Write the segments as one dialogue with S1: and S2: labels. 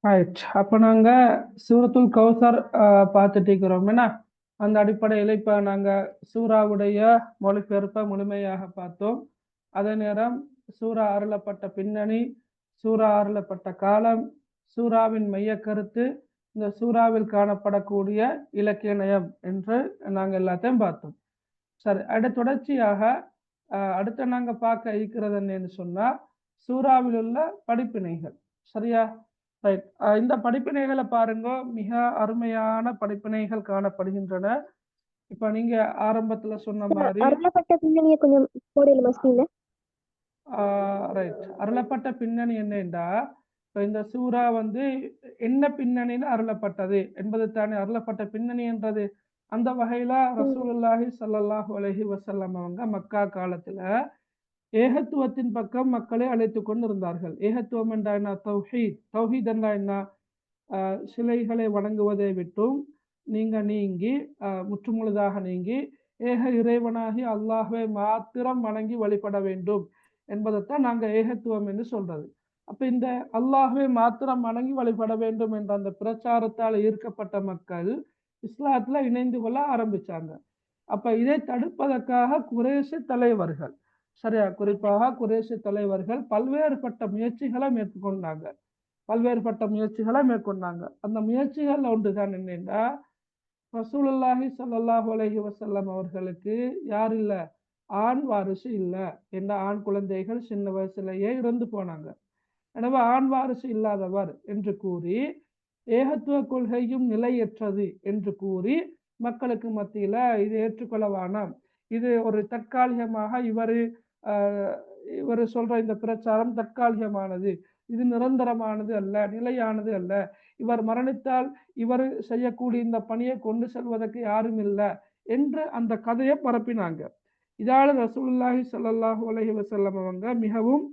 S1: Right. அப்போ நாங்கள் சூரத்துல் கௌசர் பார்த்துட்டு இருக்கிறோம் என்ன. அந்த அடிப்படையில் இப்போ நாங்கள் சூறாவுடைய மொழிபெயர்ப்பை முழுமையாக பார்த்தோம். அதே நேரம் சூறா அருளப்பட்ட பின்னணி, சூறா அருளப்பட்ட காலம், சூறாவின் மைய கருத்து, இந்த சூறாவில் காணப்படக்கூடிய இலக்கிய நயம் என்று நாங்கள் எல்லாத்தையும் பார்த்தோம். சரி, தொடர்ச்சியாக அடுத்த நாங்கள் பார்க்க இருக்கிறது என்னன்னு சொன்னால் சூறாவில் உள்ள படிப்பினைகள். சரியா? ரைட். இந்த படிப்பினைகளை பாருங்க, மிக அருமையான படிப்பினைகள் காணப்படுகின்றன. இப்ப நீங்க ஆரம்பத்துல சொன்ன மாதிரி
S2: அருளப்பட்ட பின்னணியை கொஞ்சம் போடலுமா ஸ்கிரீன்ல?
S1: ரைட். அருளப்பட்ட பின்னணி என்னண்டா, இப்ப இந்த சூறா என்ன பின்னணியில அருளப்பட்டது என்பது தானே அருளப்பட்ட பின்னணி என்றது. அந்த வகையில ரசூலுல்லாஹி ஸல்லல்லாஹு அலைஹி வஸல்லம் அவங்க மக்கா காலத்துல ஏகத்துவத்தின் பக்கம் மக்களை அழைத்து கொண்டு இருந்தார்கள். ஏகத்துவம் என்றா என்ன? தௌஹீத். தௌஹீத் என்றா என்ன? சிலைகளை வணங்குவதை விட்டும் நீங்கி முற்றுமுழுதாக நீங்கி ஏக இறைவனாகி அல்லாஹ்வை மாத்திரம் வணங்கி வழிபட வேண்டும் என்பதைத்தான் நாங்கள் ஏகத்துவம் என்று சொல்றது. அப்ப இந்த அல்லாஹ்வை மாத்திரம் வணங்கி வழிபட வேண்டும் என்ற அந்த பிரச்சாரத்தால் ஈர்க்கப்பட்ட மக்கள் இஸ்லாத்துல இணைந்து கொள்ள ஆரம்பிச்சாங்க. அப்ப இதை தடுப்பதற்காக குறைஷி தலைவர்கள், சரியா, குறிப்பாக குறைஷி தலைவர்கள் பல்வேறுபட்ட முயற்சிகளை மேற்கொண்டாங்க. அந்த முயற்சிகள் ஒன்றுதான் என்னன்னா, ரசூலுல்லாஹி ஸல்லல்லாஹு அலைஹி வஸல்லம் அவர்களுக்கு யார் இல்ல? ஆண் வாரிசு இல்ல. என்ன, ஆண் குழந்தைகள் சின்ன வயசுலயே இறந்து போனாங்க. எனவே ஆண் வாரிசு இல்லாதவர் என்று கூறி, ஏகத்துவ கொள்கையும் நிலையற்றது என்று கூறி மக்களுக்கு மத்தியில இது ஏற்றுக்கொள்ள வேணாம், இது ஒரு தற்காலிகமாக இவர் சொல்ற இந்த பிரச்சாரம் தற்காலிகமானது, இது நிரந்தரமானது அல்ல, நிலையானது அல்ல, இவர் மரணித்தால் இவர் செய்யக்கூடிய இந்த பணியை கொண்டு செல்வதற்கு யாரும் இல்லை என்று அந்த கதையை பரப்பினாங்க. இதால ரசூலுல்லாஹி ஸல்லல்லாஹு அலைஹி வஸல்லம் அவங்க மிகவும்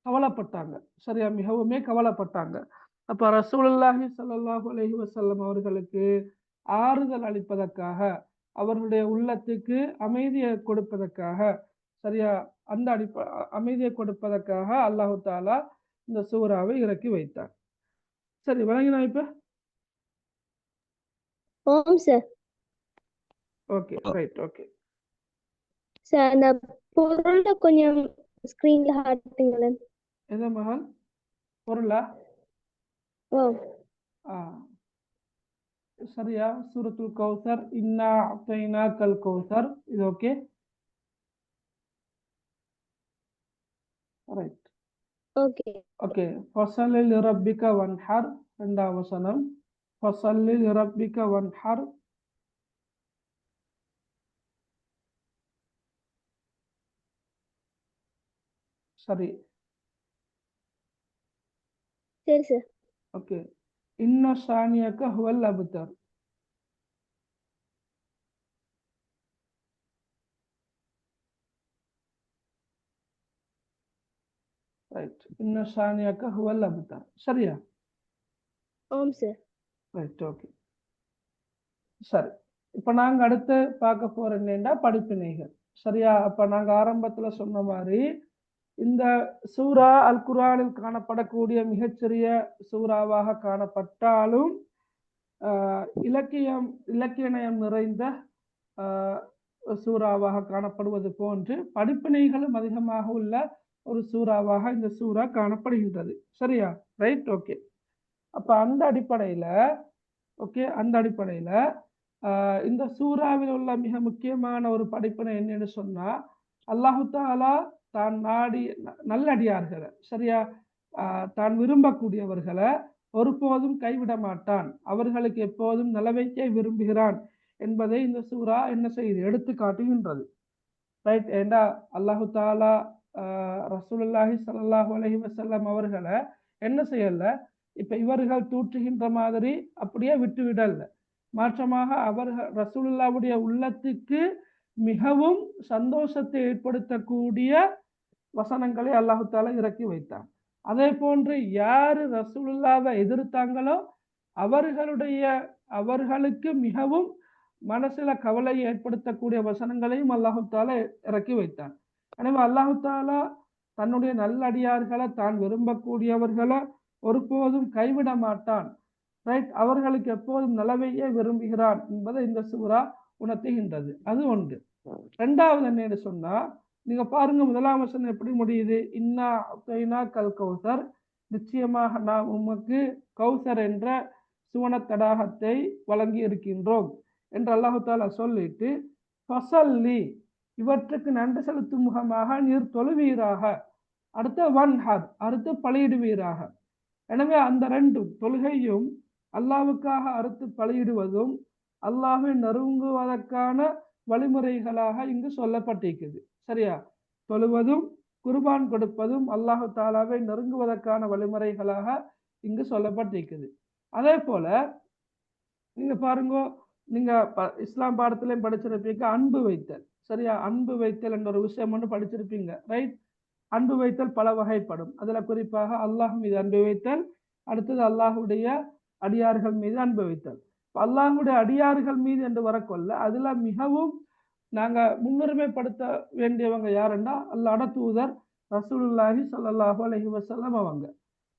S1: கவலைப்பட்டாங்க. சரியா, மிகவுமே கவலைப்பட்டாங்க. அப்ப ரசூலுல்லாஹி ஸல்லல்லாஹு அலைஹி வஸல்லம் அவர்களுக்கு ஆறுதல் அளிப்பதற்காக, அவர்களுடைய உள்ளத்துக்கு அமைதியை கொடுப்பதற்காக, சரியா, அந்த அமைதியை கொடுப்பதற்காக அல்லாஹு தாலா இந்த சூறாவை இறக்கி வைத்தார். சரி, வழங்கினா இப்ப? Okay, right. ஓகே
S2: சார், அந்த பொருளை கொஞ்சம் ஸ்கிரீன்ல காட்டுங்களேன்.
S1: எந்த மகள் பொருளா? சரியா, சூரத்துல் கௌசர், இன்னா அத்தைனாக்கல் கௌசர், இது ஓகே. ரைட். ஓகே. ஃபஸல்லி லிரப்பிக வன்ஹர், இரண்டாம் வசனம். ஃபஸல்லி லிரப்பிக வன்ஹர். சரி
S2: சார்.
S1: ஓகே. இன்ன ஷானியக ஹுவல் அப்தர். ரைட். இன்ன ஷானியக ஹுவல் அப்தர். சரியா?
S2: சார்.
S1: ரைட். ஓகே. சரி, இப்ப நாங்க அடுத்து பார்க்க போற என்னன்னா படிப்பினைகள். சரியா? அப்ப நாங்க ஆரம்பத்துல சொன்ன மாதிரி இந்த சூரா அல் குர்ஆனில் காணப்படக்கூடிய மிகச்சிறிய சூறாவாக காணப்பட்டாலும் இலக்கிய நயம் நிறைந்த சூறாவாக காணப்படுவது போன்று படிப்பினைகளும் அதிகமாக உள்ள ஒரு சூறாவாக இந்த சூறா காணப்படுகின்றது. சரியா? ரைட். ஓகே. அப்ப அந்த அடிப்படையில இந்த சூறாவில் உள்ள மிக முக்கியமான ஒரு படிப்பினை என்னன்னு சொன்னா, அல்லாஹு தாலா தான் நாடி நல்லடியார்களை, சரியா, தான் விரும்பக்கூடியவர்களை ஒருபோதும் கைவிட மாட்டான், அவர்களுக்கு எப்போதும் நலவைக்கே விரும்புகிறான் என்பதை இந்த சூறா என்ன செய்து எடுத்து காட்டுகின்றது. ரைட். ஏண்டா அல்லாஹு தாலா ரசூலுல்லாஹி ஸல்லல்லாஹு அலைஹி வஸல்லம் அவர்களை என்ன செய்யல, இப்ப இவர்கள் தூற்றுகின்ற மாதிரி அப்படியே விட்டுவிடல. மாற்றமாக அவர்கள் ரசூலுல்லாவுடைய உள்ளத்துக்கு மிகவும் சந்தோஷத்தை ஏற்படுத்தக்கூடிய வசனங்களை அல்லாஹு தாலா இறக்கி வைத்தார். அதே போன்று யாரு ரசூலுல்லாவை எதிர்த்தாங்களோ அவர்களுக்கு மிகவும் மனசுல கவலையை ஏற்படுத்தக்கூடிய வசனங்களையும் அல்லாஹு தாலா இறக்கி வைத்தார். எனவே அல்லாஹு தாலா தன்னுடைய நல்லடியார்களை, தான் விரும்பக்கூடியவர்களை ஒருபோதும் கைவிட மாட்டான். ரைட், அவர்களுக்கு எப்போதும் நலவையே விரும்புகிறான் என்பதை இந்த சூரா உணர்த்துகின்றது. அது ஒன்று. ரெண்டாவது என்னன்னு சொன்னா, நீங்க பாருங்க, முதலாம் வசனம் எப்படி முடியுது? இன்னா அத்தைனா கல் கௌசர், நிச்சயமாக நாம் உமக்கு கௌசர் என்ற சுவன தடாகத்தை வழங்கி இருக்கின்றோம் என்று அல்லாஹு தாலா சொல்லிட்டு, ஃபசல்லி, இவற்றுக்கு நன்றி செலுத்தும் முகமாக நீர் தொழுவீராக, அடுத்த வன்ஹர், அடுத்து பலியிடுவீராக. எனவே அந்த ரெண்டும், தொழுகையும் அல்லாவுக்காக அறுத்து பலியிடுவதும் அல்லாஹ்வை நெருங்குவதற்கான வழிமுறைகளாக இங்கு சொல்லப்பட்டிருக்குது. சரியா? தொழுவதும் குர்பான் கொடுப்பதும் அல்லாஹு தாலாவை நெருங்குவதற்கான வழிமுறைகளாக இங்கு சொல்லப்பட்டிருக்குது. அதே போல நீங்க பாருங்க, நீங்க இஸ்லாம் பாடத்திலையும் படிச்சிருப்பீங்க அன்பு வைத்தல். சரியா? அன்பு வைத்தல் என்ற ஒரு விஷயம் ஒன்று படிச்சிருப்பீங்க. ரைட்? அன்பு வைத்தல் பல வகைப்படும். அதுல குறிப்பாக அல்லாஹ் மீது அன்பு வைத்தல், அடுத்தது அல்லாஹுடைய அடியார்கள் மீது அன்பு வைத்தல். அல்லாஹுடைய அடியார்கள் மீது என்று வரக்கொள்ள அதுல மிகவும் நாங்க முன்னுரிமைப்படுத்த வேண்டியவங்க யாருன்னா அல்லாஹ்வுட தூதர் ரசூலுல்லாஹி ஸல்லல்லாஹு அலைஹி வஸல்லம் அவங்க.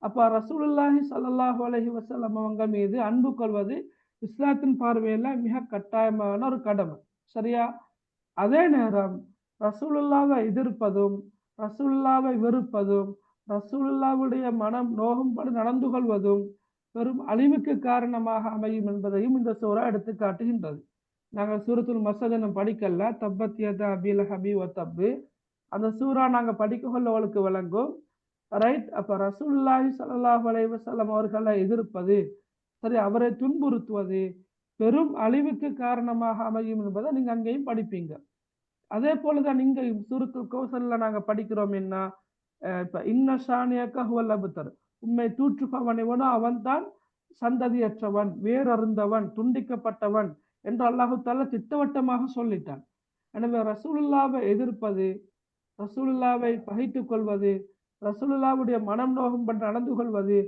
S1: அப்ப ரசூலுல்லாஹி ஸல்லல்லாஹு அலைஹி வஸல்லம் அவங்க மீது அன்பு கொள்வது இஸ்லாத்தின் பார்வையில மிக கட்டாயமான ஒரு கடமை. சரியா? அதே நேரம் ரசூலுல்லாவை எதிர்ப்பதும் ரசூலுல்லாவை வெறுப்பதும் ரசூலுல்லாவுடைய மனம் நோகும்படி நடந்து கொள்வதும் பெரும் அழிவுக்கு காரணமாக அமையும் என்பதையும் இந்த சூரா எடுத்து காட்டுகின்றது. நாங்கள் சூரத்துல் மஸத் படிக்கல, தப்பத் யதா அபீ லஹபி வ தப்பு, அந்த சூரா நாங்க படிக்க கொள்ளவளுக்கு விளங்கும். ரைட்? அப்ப ரசூலுல்லாஹி ஸல்லல்லாஹு அலைஹி வஸல்லம் அவர்களை எதிர்ப்பது, சரி, அவரை துன்புறுத்துவது பெரும் அழிவுக்கு காரணமாக அமையும் என்பதை நீங்க அங்கேயும் படிப்பீங்க. அதே போலதான் நீங்க சூரத்துல் கௌசர்ல நாங்க படிக்கிறோம் என்ன, இப்ப இன்ன ஷானியக ஹுவல் அப்தர், உண்மை தூற்றுபவன் எவனோ அவன்தான் சந்ததியற்றவன், வேறறுந்தவன், துண்டிக்கப்பட்டவன் என்று அல்லாஹு தாலா திட்டவட்டமாக சொல்லிட்டான். எனவே ரசூலுல்லாவை எதிர்ப்பது, ரசூலுல்லாவை பகைத்துக் கொள்வது, ரசூலுல்லாவுடைய மனம் நோகும்படி நடந்து கொள்வது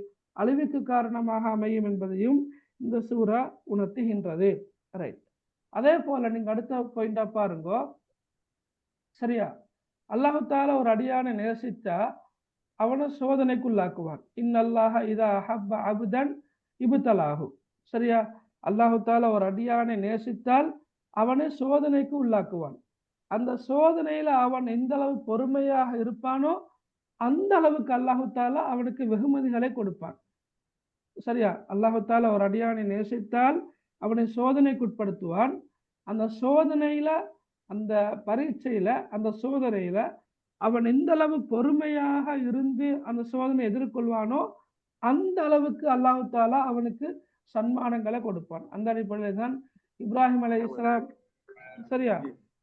S1: அழிவுக்கு காரணமாக அமையும் என்பதையும் இந்த சூரா உணர்த்துகின்றது. ரைட். அதே போல நீங்க அடுத்த பாயிண்டா பாருங்க. சரியா? அல்லாஹு தாலா ஒரு அடியானை நேசித்தா அவனை சோதனைக்குள்ளாக்குவான். இன்னல்லாஹ இதா அஹப்ப அப்தன் இப்தலாஹு. சரியா? அல்லாஹு தாலா ஒரு அடியானை நேசித்தால் அவனை சோதனைக்கு உள்ளாக்குவான். அந்த சோதனையில அவன் எந்த அளவு பொறுமையாக இருப்பானோ அந்த அளவுக்கு அல்லாஹு தாலா அவனுக்கு வெகுமதிகளை கொடுப்பான். சரியா? அல்லாஹு தாலா ஒரு அடியானை நேசித்தால் அவனை சோதனைக்கு உட்படுத்துவான். அந்த சோதனையில, அந்த பரீட்சையில, அந்த சோதனையில அவன் எந்த அளவு பொறுமையாக இருந்து அந்த சோதனை எதிர்கொள்வானோ அந்த அளவுக்கு அல்லாஹு தாலா அவனுக்கு சன்மானங்களை கொடுப்பான். அந்த அடிப்படையில் தான் இப்ராஹிம் அலைஹிஸ்ஸலாம், சரியா,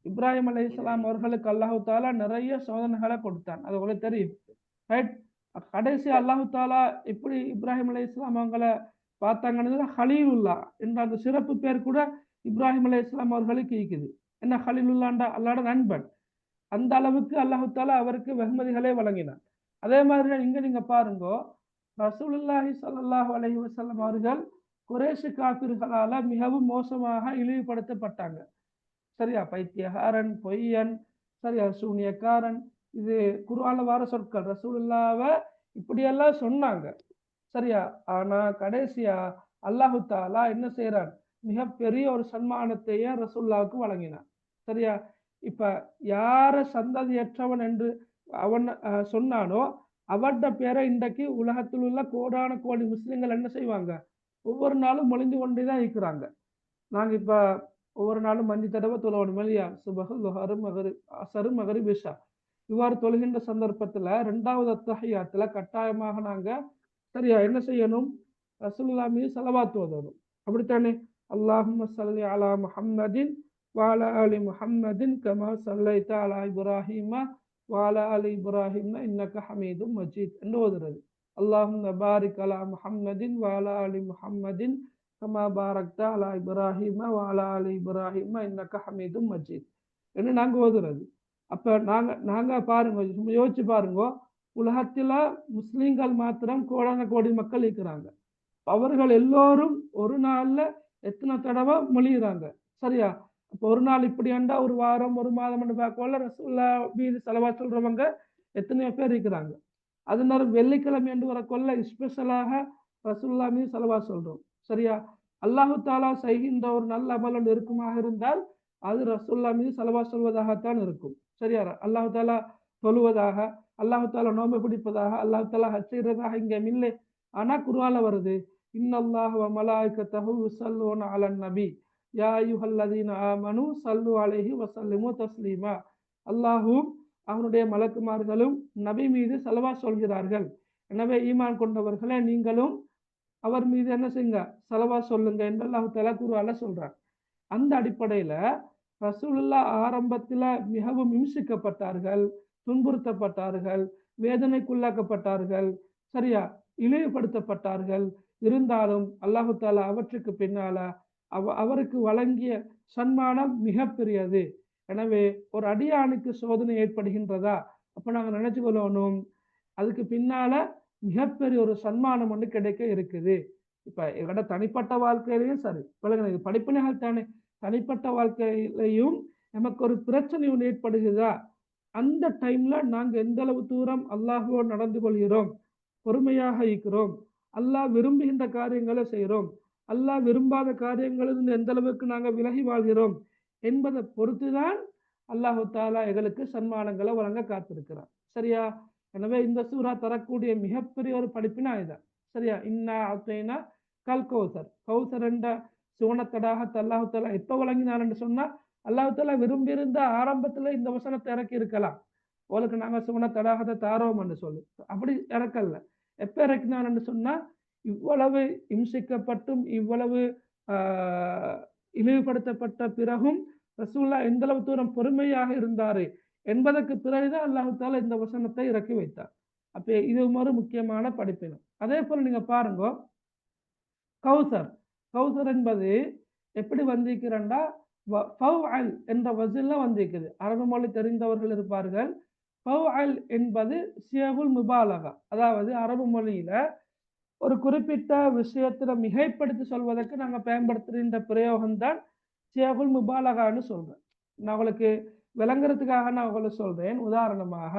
S1: இப்ராஹிம் அலைஹிஸ்ஸலாம் அவர்களுக்கு அல்லாஹு தாலா நிறைய சோதனைகளை கொடுத்தான். அது உங்களுக்கு தெரியும். ரைட்? கடைசி அல்லாஹு தாலா எப்படி இப்ராஹிம் அலைஹிஸ்ஸலாம் அவங்களை பார்த்தாங்கன்னு ஹலீலுல்லா என்ற அந்த சிறப்பு பேர் கூட இப்ராஹிம் அலைஹிஸ்ஸலாம் அவர்களுக்கு இருக்குது. என்ன ஹலீலுல்லாண்டா? அல்லாஹ்வுடைய நண்பன். அந்த அளவுக்கு அல்லாஹு தாலா அவருக்கு வெகுமதிகளை வழங்கினான். அதே மாதிரி இங்க நீங்க பாருங்க, ரசூலுல்லாஹி ஸல்லல்லாஹு அலைஹி வஸல்லம் அவர்கள் குறைஷ் காபிர்களால மிகவும் மோசமாக இழிவுபடுத்தப்பட்டாங்க. சரியா? பைத்தியகாரன், பொய்யன், சரியா, சூனியக்காரன், இது குர்ஆன்ல வர சொற்கள். ரசூலுல்லாவை இப்படியெல்லாம் சொன்னாங்க. சரியா? ஆனா கடைசியா அல்லாஹு தாலா என்ன செய்யறான்? மிகப்பெரிய ஒரு சன்மானத்தையே ரசூலுல்லாவுக்கு வழங்கினான். சரியா? இப்ப யார சந்ததியற்றவன் என்று அவன் சொன்னானோ அவட்ட பேரை இன்றைக்கு உலகத்தில் உள்ள கோடான கோடி முஸ்லிம்கள் என்ன செய்வாங்க? ஒவ்வொரு நாளும் மொழிந்து கொண்டேதான் இருக்கிறாங்க. நாங்க இப்ப ஒவ்வொரு நாளும் 5 தடவை தொழணும் இல்லையா? சுபஹ், லுஹர், மக்ரிப், அஸர், மக்ரிப், இஷா. இவ்வாறு தொழுகின்ற சந்தர்ப்பத்துல 2வது அத்தஹியாத்துல கட்டாயமாக நாங்க, சரியா, என்ன செய்யணும்? ரசூலுல்லாஹ் மீது ஸலவாத் ஓதணும். அப்படித்தானே? அல்லாஹும்ம ஸல்லி அலா முஹம்மதின் வஅலா ஆலி முஹம்மதின் கமா ஸல்லைத அலா இப்ராஹீம வஅலா ஆலி இப்ராஹீம இன்னக ஹமீதும் மஜீத் என்று ஓதுறது. அல்லாஹும்ம பாரிக் அலா முஹம்மதின் வஅலா ஆலி முஹம்மதின் கமா பாரக்த அலா இப்ராஹீம வஅலா ஆலி இப்ராஹீம இன்னக ஹமீதும் மஜீத் என்று நாங்க ஓதுறது. அப்ப நாங்க பாருங்க, யோசிச்சு பாருங்க, உலகத்துல முஸ்லிம்கள் மாத்திரம் கோடான கோடி மக்கள் இருக்கிறாங்க. அவர்கள் எல்லோரும் ஒரு நாள்ல எத்தனை தடவை மொழிகிறாங்க? சரியா? அப்ப ஒரு நாள் இப்படி ஆண்டா ஒரு வாரம், ஒரு மாதம் பார்க்கல ரசூலுல்லாஹ் மீது ஸலவாத் சொல்றவங்க எத்தனையோ பேர் இருக்கிறாங்க. அது நேரம் வெள்ளிக்கிழமை என்று வரக்கொள்ள ஸ்பெஷலாக ரசூலுல்லாஹ் மீது ஸலவாத் சொல்றோம். சரியா? அல்லாஹு தாலா செய்கின்ற ஒரு நல்ல அமல் ஒன்று இருக்குமாக இருந்தால் அது ரசூலுல்லாஹ் மீது ஸலவாத் சொல்வதாகத்தான் இருக்கும். சரியா? அல்லாஹு தாலா தொழுவதாக, அல்லாஹு தாலா நோன்பு பிடிப்பதாக, அல்லாஹு தாலா ஹஜ் செய்யறதாக இங்கே இல்லை. ஆனா குர்ஆன்ல வருது, இன்னல்லாஹ வ மலாயிகத்தஹு யுஸல்லூன அலன் நபி யா அய்யுஹல்லதீன ஆமனு ஸல்லு அலைஹி வ ஸல்லிமு தஸ்லீமா. அல்லாஹ்வும் அவனுடைய மலக்குமார்களும் நபி மீது ஸலவாத் சொல்கிறார்கள். எனவே ஈமான் கொண்டவர்களே நீங்களும் அவர் மீது என்ன செய்யுங்க, ஸலவாத் சொல்லுங்க என்று அல்லாஹ் தஆலா குர்ஆன்ல சொல்றார். அந்த அடிப்படையில ரசூலுல்லாஹ் ஆரம்பத்துல மிகவும் இம்சிக்கப்பட்டார்கள், துன்புறுத்தப்பட்டார்கள், வேதனைக்குள்ளாக்கப்பட்டார்கள். சரியா? இழிவுபடுத்தப்பட்டார்கள். இருந்தாலும் அல்லாஹு தஆலா அவற்றுக்கு பின்னால அவருக்கு வழங்கிய சன்மானம் மிகப்பெரியது. எனவே ஒரு அடியானுக்கு சோதனை ஏற்படுகின்றதா, அப்ப நாங்க நினைச்சு கொள்ளணும் அதுக்கு பின்னால மிகப்பெரிய ஒரு சன்மானம் ஒன்று கிடைக்க இருக்குது. இப்ப எங்களோட தனிப்பட்ட வாழ்க்கையிலையும் சரி, இது படிப்பினைகள் தானே, தனிப்பட்ட வாழ்க்கையிலையும் நமக்கு ஒரு பிரச்சனை ஒன்று ஏற்படுகிறதா, அந்த டைம்ல நாங்க எந்த அளவு தூரம் அல்லாஹ்வோடு நடந்து கொள்கிறோம், பொறுமையாக இருக்கிறோம், அல்லாஹ் விரும்புகின்ற காரியங்களை செய்கிறோம், அல்லாஹ் விரும்பாத காரியங்களிலிருந்து எந்த அளவுக்கு நாங்கள் விலகி வாழ்கிறோம் என்பதை பொறுத்துதான் அல்லாஹு தாலா எங்களுக்கு சன்மானங்களை வழங்க காத்திருக்கிறார். சரியா? எனவே இந்த சூரா தரக்கூடிய மிகப்பெரிய ஒரு படிப்பினா இதுதான். சரியா? இன்னா அத்தைனா கல் கௌசர், கௌசர் என்ற சுவனத்தடாகத்தை அல்லாஹு தாலா எப்ப வழங்கினார் என்று சொன்னா, அல்லாஹு தாலா விரும்பியிருந்த ஆரம்பத்துல இந்த வசனத்தை இறக்கி இருக்கலாம், உங்களுக்கு நாங்க சுவனத்தடாகத்தை தாரோம் என்று சொல்லி. அப்படி இறக்கல. எப்ப இறக்கினார் என்று சொன்னா, இவ்வளவு இம்சிக்கப்பட்டும் இவ்வளவு இழிவுபடுத்தப்பட்ட பிறகும் ரசூலுல்லாஹ் எந்த அளவு தூரம் பொறுமையாக இருந்தாரு என்பதற்கு பிறகுதான் அல்லாஹு தாலா இந்த வசனத்தை இறக்கி வைத்தார். அப்ப இது ஒரு முக்கியமான படிப்பினம். அதே போல நீங்க பாருங்க, கௌசர், கௌசர் என்பது எப்படி வந்திருக்கிறண்டா ஃபௌஅல் என்ற வஸில்ல வந்திருக்குது. அரபு மொழி தெரிந்தவர்கள் இருப்பார்கள். ஃபௌஅல் என்பது சியகுல் முபாலகா, அதாவது அரபு மொழியில ஒரு குறிப்பிட்ட விஷயத்துல மிகைப்படுத்தி சொல்வதற்கு நாங்க பயன்படுத்துகின்ற பிரயோகம் தான் சியகுல் முபாலகான்னு சொல்றேன். நான் உங்களுக்கு விளங்குறதுக்காக நான் உங்களுக்கு சொல்றேன். உதாரணமாக,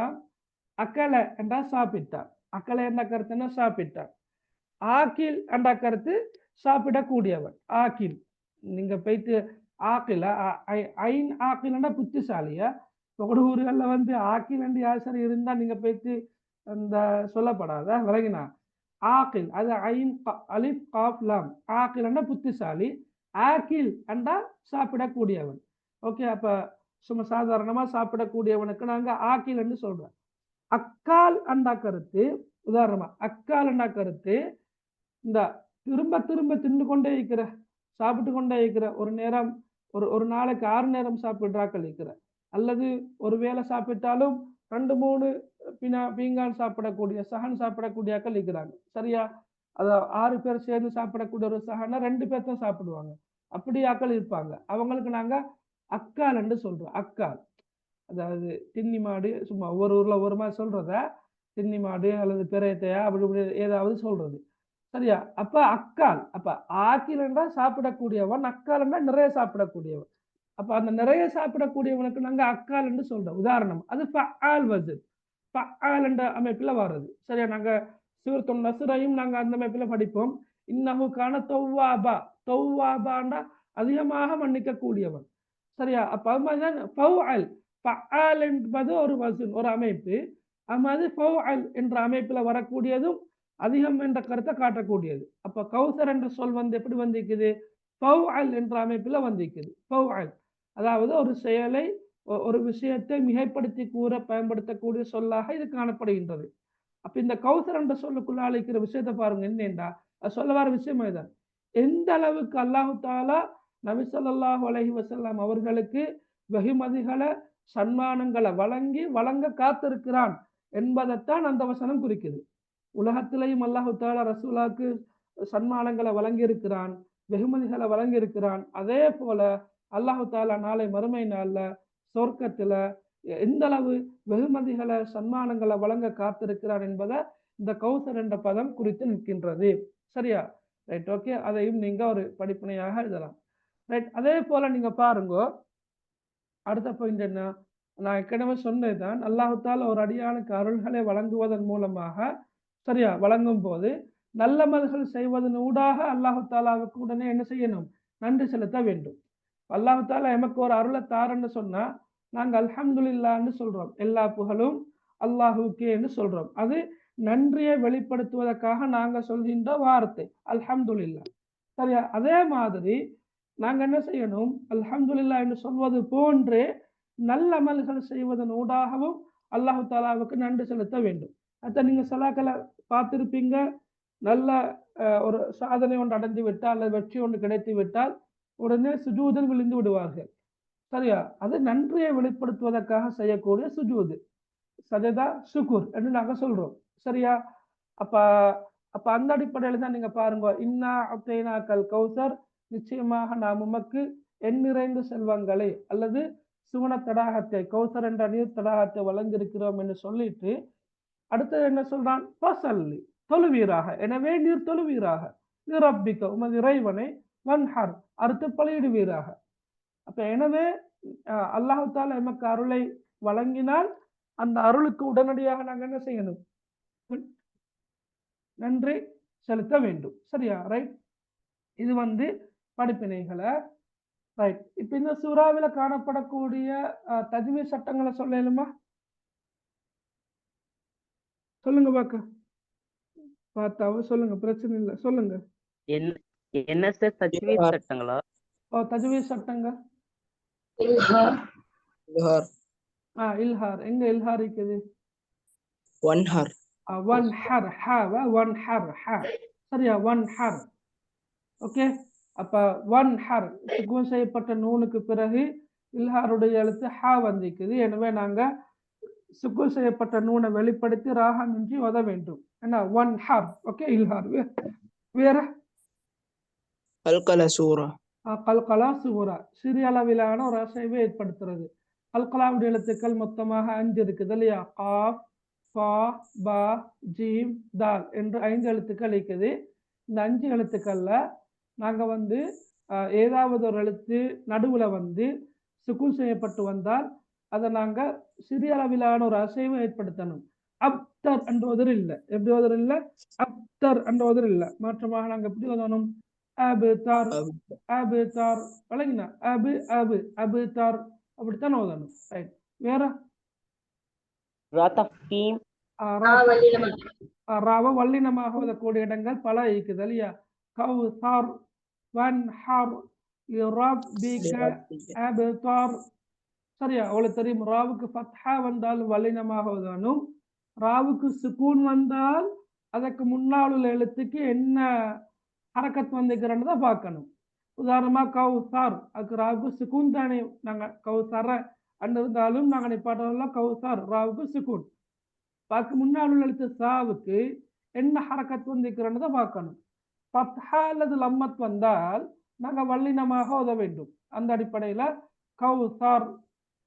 S1: அக்கலை என்றா சாப்பிட்டார், அக்கலை என்ற கருத்துன்னா சாப்பிட்டார். ஆக்கில் என்ற கருத்து சாப்பிடக்கூடியவன், ஆக்கில். நீங்க போயிட்டு ஆக்கில ஐன் ஆக்கில்னா புத்திசாலியா, ஒரு ஊர்கள்ல ஆக்கில் என்று யார் சரி இருந்தா நீங்க போயிட்டு அந்த சொல்லப்படாத விலகினா ஆக்கில், அது ஐன் அலிஃப் காஃப் லாம், ஆக்கில்னா புத்திசாலி, ஆக்கில் என்றா சாப்பிடக்கூடியவன். ஓகே, அப்ப சும்மா சாதாரணமா சாப்பிடக்கூடியவனுக்கு நாங்க ஆக்கில் என்று சொல்றோம். அக்கால் அண்டா கருத்து, உதாரணமா அக்கால் அண்டா கருத்து இந்த திரும்ப திரும்ப தின்னு கொண்டே இருக்கிற, சாப்பிட்டு கொண்டே இருக்கிற, ஒரு நேரம் ஒரு நாளைக்கு 6 நேரம் சாப்பிடுறாக்கள் இருக்கிற, அல்லது ஒரு வேளை சாப்பிட்டாலும் 2-3 பீங்கான் சாப்பிடக்கூடிய சஹன் சாப்பிடக்கூடிய ஆக்கள் இருக்கிறாங்க. சரியா? அத 6 பேர் சேர்ந்து சாப்பிடக்கூடிய ஒரு சஹனை 2 பேர் தான் சாப்பிடுவாங்க. அப்படி ஆக்கள் இருப்பாங்க. அவங்களுக்கு நாங்க அக்கால் என்று சொல்றோம். அக்கால் அதாவது தின்னி மாடு, சும்மா ஒவ்வொரு ஊர்ல ஒவ்வொரு மாதிரி சொல்றத, தின்னி மாடு அல்லது பெரையத்தையா அப்படி ஏதாவது சொல்றது. சரியா? அப்ப அக்கால், அப்ப ஆக்கில் என்றால் சாப்பிடக்கூடியவன், அக்கால் என்றால் நிறைய சாப்பிடக்கூடியவன். அப்ப அந்த நிறைய சாப்பிடக்கூடியவனுக்கு நாங்க அக்கால் என்று சொல்றோம். உதாரணம், அது ஃபஆல் வஸன், ஃபஆல் என்ற அமைப்புல வர்றது. சரியா? நாங்க சூரத்துன் நஸ்ரையும் நாங்க அந்த அமைப்புல படிப்போம். இன்னஹு கான தவ்வாபா, தவ்வாபாண்டா அதிகமாக மன்னிக்க கூடியவன். சரியா? அப்ப அது மாதிரிதான் ஃபௌஅல், ஃபஆல் என்பது ஒரு வஸன், ஒரு அமைப்பு. அது மாதிரி ஃபௌஅல் என்ற அமைப்புல வரக்கூடியதும் அதிகம் என்ற கருத்தை காட்டக்கூடியது. அப்ப கௌசர் என்ற சொல் எப்படி வந்திருக்குது, ஃபௌஅல் என்ற அமைப்புல வந்திருக்குது. ஃபௌஅல் அதாவது ஒரு செயலை, ஒரு விஷயத்தை மிகைப்படுத்தி கூற பயன்படுத்தக்கூடிய சொல்லாக இது காணப்படுகின்றது. அப்ப இந்த கௌசர் என்ற சொல்லுக்குள்ள அழைக்கிற விஷயத்தை பாருங்க, என்னென்றா அது சொல்ல வர விஷயம் இதுதான். எந்த அளவுக்கு அல்லாஹு தாலா நபி ஸல்லல்லாஹு அலைஹி வஸல்லம் அவர்களுக்கு வெகுமதிகளை, சன்மானங்களை வழங்க காத்திருக்கிறான் என்பதைத்தான் அந்த வசனம் குறிக்குது. உலகத்திலையும் அல்லாஹு தாலா ரசூலாக்கு சன்மானங்களை வழங்கி இருக்கிறான், வெகுமதிகளை வழங்கி இருக்கிறான். அதே போல அல்லாஹு தாலா நாளை மறுமை நாள்ல சொர்க்கத்துல எந்த அளவு வெகுமதிகளை, சன்மானங்களை வழங்க காத்திருக்கிறான் என்பதை இந்த கௌசர் என்ற பதம் குறித்து நிற்கின்றது. சரியா? ரைட், ஓகே, அதையும் நீங்க ஒரு படிப்பினையாக எழுதலாம். ரைட், அதே போல நீங்க பாருங்க, அடுத்த பாயிண்ட் என்ன, நான் ஏற்கனவே சொன்னதுதான், அல்லாஹு தாலா ஒரு அடியானுக்கு அருள்களை வழங்குவதன் மூலமாக சரியா வழங்கும் போது நல்லமல்கள் செய்வதன் ஊடாக அல்லாஹு தாலாவுக்கு உடனே என்ன செய்யணும்? நன்றி செலுத்த வேண்டும். அல்லாஹு தாலா எமக்கு ஒரு அருளை தாரன்னு சொன்னா நாங்க அல்ஹம்துலில்லான்னு சொல்றோம். எல்லா புகழும் அல்லாஹுக்கே என்று சொல்றோம். அது நன்றியை வெளிப்படுத்துவதற்காக நாங்க சொல்கின்ற வார்த்தை அல்ஹம்துலில்லா. சரியா? அதே மாதிரி நாங்க என்ன செய்யணும்? அல்ஹம்துலில்லா என்று சொல்வது போன்றே நல்ல அமல்கள் செய்வதன் ஊடாகவும் அல்லாஹு தாலாவுக்கு நன்றி செலுத்த வேண்டும். அத நீங்க சலாக்களை பார்த்திருப்பீங்க. நல்ல ஒரு சாதனை ஒன்று அடைந்து விட்டால் அல்லது வெற்றி ஒன்று கிடைத்து விட்டால் உடனே சுஜூதில் விழுந்து விடுவார்கள். சரியா? அது நன்றியை வெளிப்படுத்துவதற்காக செய்யக்கூடிய சுஜூது, சஜதா சுகுர் என்று நாங்க சொல்றோம். சரியா? அப்ப அப்ப அந்த அடிப்படையில தான் நீங்க பாருங்க, இன்னா அத்தைனாக்கல் கௌசர், நிச்சயமாக நாம் உமக்கு எண் நிறைந்த செல்வங்களை அல்லது சுவன தடாகத்தை, கௌசர் என்ற நீர் தடாகத்தை வழங்கியிருக்கிறோம் என்று சொல்லிட்டு அடுத்தது என்ன சொல்றான்? பசல்லி, தொழுவீராக, எனவே நீர் தொழுவீராக, நிரப்பிக்க உமது இறைவனை, வன்ஹர் அறுத்து பலியிடுவீராக. அப்ப எனவே அல்லாஹு தாலா எமக்கு அருளை வழங்கினால் அந்த அருளுக்கு உடனடியாக நாங்க என்ன செய்யணும்? நன்றி செலுத்த வேண்டும். சரியா? ரைட். இது படிப்பினைகளை. ரைட். இப்ப இந்த சூறாவில காணப்படக்கூடிய தஜ்வீத் சட்டங்களை சொல்லலுமா? சொல்லுங்க பாக்க. பார்த்தாவ சொல்லுங்க, பிரச்சனை இல்லை, சொல்லுங்க.
S3: என்ன சார் தஜ்வீத் சட்டங்களா?
S1: தஜ்வீத் சட்டங்கள். இல்ஹார் எங்க இல்ஹார் இருக்குது?
S4: வன்ஹர்.
S1: வன்ஹர், வன்ஹர், சரியா? வன்ஹர். ஓகே. அப்ப வன்ஹர் சுக்கூன் செய்யப்பட்ட நூனுக்கு பிறகு இல்ஹாருடைய எழுத்து ஹா வந்திருக்குது. எனவே நாங்க சுக்கூன் செய்யப்பட்ட நூனை வெளிப்படுத்தி ராகமின்றி ஓத வேண்டும். என்ன? வன்ஹர். ஓகே. இல்ஹார். வேற
S4: கல்கலா சூரா.
S1: கல்கலா சூரா சிறிய அளவிலான ஒரு அசைவை ஏற்படுத்துறது. கல்கலாவுடைய எழுத்துக்கள் மொத்தமாக 5 இருக்குது இல்லையா? காஃப், ஃபா, பா, ஜீம், தால் என்று 5 எழுத்துக்கள் இருக்குது. இந்த 5 எழுத்துக்கள்ல நாங்க ஏதாவது ஒரு எழுத்து நடுவுல சுக்கூன் செய்யப்பட்டு வந்தால் அதை நாங்க சிறிய அளவிலான ஒரு அசைவை ஏற்படுத்தணும். அப்தர் என்ற உதர் இல்லை. எப்படி உதர் இல்லை? அப்தர் என்ற உதர் இல்லை. மாற்றமாக நாங்க எப்படி ஓதணும்? அபுதார், அபுதார். வழங்கினா அபு அபு அபுதார் அப்படித்தான் ஓதணும். ரைட். வேற ராவ வல்லினமாக ஓதக்கூடிய இடங்கள் பல இருக்குது இல்லையா? கௌசார், வன்ஹர், லிரப்பிக, அபுதார். சரியா? அவ்வளவு தெரியும். ராவுக்கு ஃபத்ஹா வந்தால் வல்லினமாக ஓதணும். ராவுக்கு சுக்கூன் வந்தால் அதற்கு முன்னால் உள்ள எழுத்துக்கு என்ன ஹரக்கத் வந்திருக்கிறன்னு தான் பார்க்கணும். உதாரணமா கௌசார், அதுக்கு ராவுக்கு சுக்கூன் தானே. நாங்க கௌசர இருந்தாலும் நாங்க நிப்பாட்டலாம் கௌசார், ராவுக்கு சுக்கூன். பார்க்க முன்னால் உள்ள எழுத்து சாவுக்கு என்ன ஹரக்கத் வந்திருக்கிறன்னு தான் பார்க்கணும். ஃபத்ஹா அல்லது லம்மத் வந்தால் நாங்க வல்லினமாக ஓத வேண்டும். அந்த அடிப்படையில கௌசார்.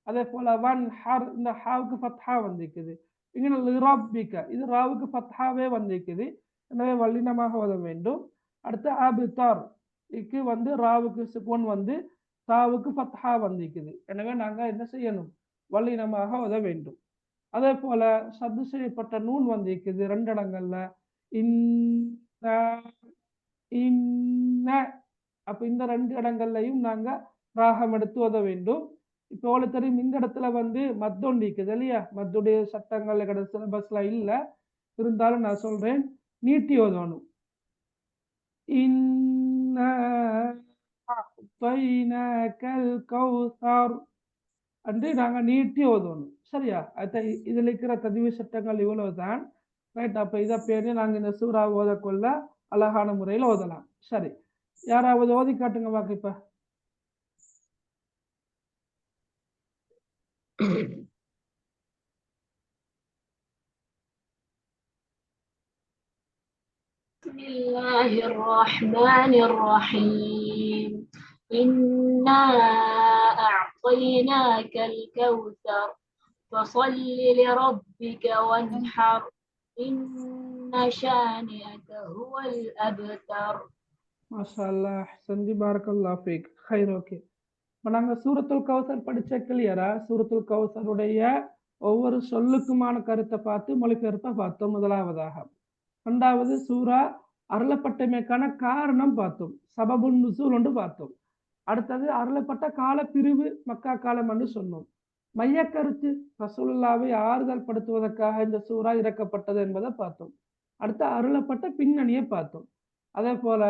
S1: அதே போல வன்ஹர், இந்த ஹாவுக்கு ஃபத்ஹா வந்திருக்குது. இங்க லிரப்பிக, இது ராவுக்கு ஃபத்ஹாவே வந்திருக்குது. எனவே வல்லினமாக ஓத வேண்டும். அடுத்து அபுதார், இதுக்கு ராவுக்கு சுக்கூன் சாவுக்கு ஃபத்ஹா வந்திருக்குது. எனவே நாங்க என்ன செய்யணும்? வல்லினமாக ஓத வேண்டும். அதே போல சத்து செய்யப்பட்ட நூன் வந்திருக்குது 2 இடங்கள்ல. இன்ன, அப்ப இந்த 2 இடங்கள்லையும் நாங்க ராகம் எடுத்து ஓத வேண்டும். இப்போ உங்களுக்கு தெரியும், இந்த இடத்துல மத்தொண்டு இருக்குது இல்லையா? மத்துடைய சட்டங்கள் சிலபஸ்ல இல்ல, இருந்தாலும் நான் சொல்றேன், நீட்டி ஓதணும். என்று நாங்க நீட்டி ஓதணும். சரியா? இதுல இருக்கிற தஜ்வீத் சட்டங்கள் இவ்வளவுதான். ரைட். அப்ப இதை பேரு நாங்க இந்த சூறா ஓதக்கொள்ள அழகான முறையில் ஓதலாம். சரி, யாராவது ஓதி காட்டுங்க வாக்கு. இப்ப
S5: பிஸ்மில்லாஹிர்ரஹ்மானிர்ரஹீம். இன்னா அஅதைனாக்கல் கௌஸர் ஃபஸல்லி லிரப்பிக வன்ஹர் இன்ன ஷானிஅக ஹுவல் அப்தர்.
S1: மாஷா அல்லாஹ், அஹ்சன்தி, பாரக்கல்லாஹு ஃபீக். ஹைர். ஓகே. இப்போ நாங்கள் சூரத்துல் கௌசர் படிச்ச கிளியரா? சூரத்துல் கௌசருடைய ஒவ்வொரு சொல்லுக்குமான கருத்தை பார்த்து மொழிபெயர்ப்பை பார்த்தோம் முதலாவதாக. இரண்டாவது சூரா அருளப்பட்டமைக்கான காரணம் பார்த்தோம், சபபுன் நுசூல் ஒன்று பார்த்தோம். அடுத்தது அருளப்பட்ட கால பிரிவு மக்கா காலம் என்று சொன்னோம். மைய கருத்து ரசூலுல்லாவை ஆறுதல் படுத்துவதற்காக இந்த சூறா இறக்கப்பட்டது என்பதை பார்த்தோம். அடுத்து அருளப்பட்ட பின்னணியை பார்த்தோம். அதே போல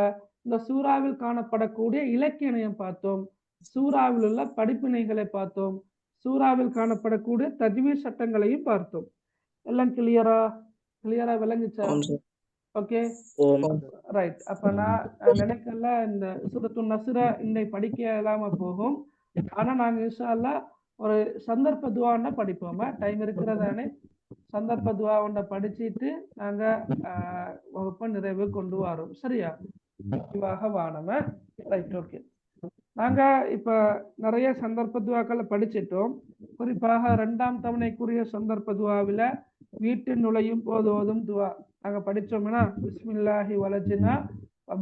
S1: இந்த சூறாவில் காணப்படக்கூடிய இலக்கியம் பார்த்தோம், சூறாவில் உள்ள படிப்பினைகளை பார்த்தோம், சூறாவில் காணப்படக்கூடிய தஜ்வீர் சட்டங்களையும் பார்த்தோம். எல்லாம் கிளியரா விளங்குச்சா? Okay right. அப்ப நான் நினைக்கல இந்த சூரத்து நஸ்ர இன்னை படிக்க இல்லாம போகும். ஆனா நாங்க இன்ஷா அல்லாஹ் ஒரு சந்தர்ப்ப துவா படிப்போமா, டைம் இருக்கிறதானே? சந்தர்ப்ப துவா படிச்சுட்டு நாங்க வகுப்பை நிறைவு கொண்டு வரோம். சரியா? இவாக வானம. Right, okay. நாங்க இப்ப நிறைய சந்தர்ப்ப துவாக்களை படிச்சிட்டோம். குறிப்பாக 2ஆம் தவணைக்குரிய சந்தர்ப்ப துவாவில வீட்டு நுழையும் போது ஓதும் துவா நாங்க படிச்சோம்னா, பிஸ்மில்லாஹி வலஜினா